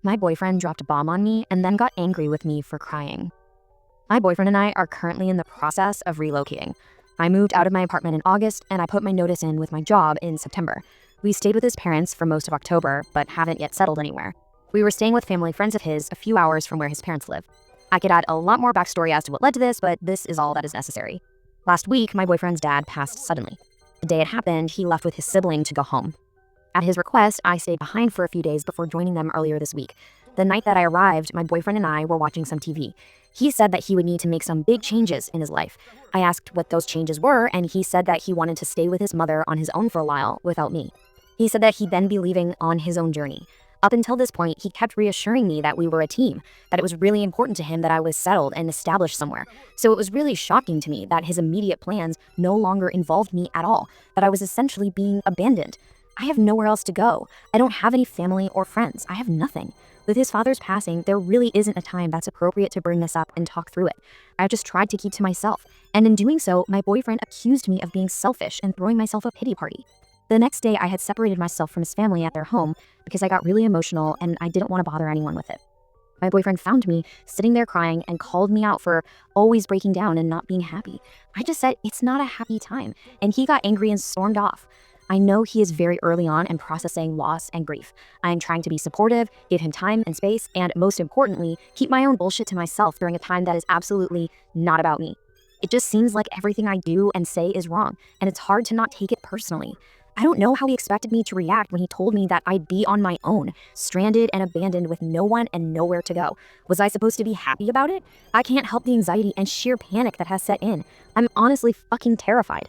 My boyfriend dropped a bomb on me and then got angry with me for crying. My boyfriend and I are currently in the process of relocating. I moved out of my apartment in August and I put my notice in with my job in September. We stayed with his parents for most of October, but haven't yet settled anywhere. We were staying with family friends of his a few hours from where his parents live. I could add a lot more backstory as to what led to this, but this is all that is necessary. Last week, my boyfriend's dad passed suddenly. The day it happened, he left with his sibling to go home. At his request, I stayed behind for a few days before joining them earlier this week. The night that I arrived, my boyfriend and I were watching some TV. He said that he would need to make some big changes in his life. I asked what those changes were, and he said that he wanted to stay with his mother on his own for a while without me. He said that he'd then be leaving on his own journey. Up until this point, he kept reassuring me that we were a team, that it was really important to him that I was settled and established somewhere. So it was really shocking to me that his immediate plans no longer involved me at all, that I was essentially being abandoned. I have nowhere else to go. I don't have any family or friends. I have nothing. With his father's passing, there really isn't a time that's appropriate to bring this up and talk through it. I just tried to keep to myself, and in doing so, my boyfriend accused me of being selfish and throwing myself a pity party. The next day, I had separated myself from his family at their home because I got really emotional and I didn't want to bother anyone with it. My boyfriend found me sitting there crying and called me out for always breaking down and not being happy. I just said, it's not a happy time, and he got angry and stormed off. I know he is very early on in processing loss and grief. I am trying to be supportive, give him time and space, and most importantly, keep my own bullshit to myself during a time that is absolutely not about me. It just seems like everything I do and say is wrong, and it's hard to not take it personally. I don't know how he expected me to react when he told me that I'd be on my own, stranded and abandoned with no one and nowhere to go. Was I supposed to be happy about it? I can't help the anxiety and sheer panic that has set in. I'm honestly fucking terrified.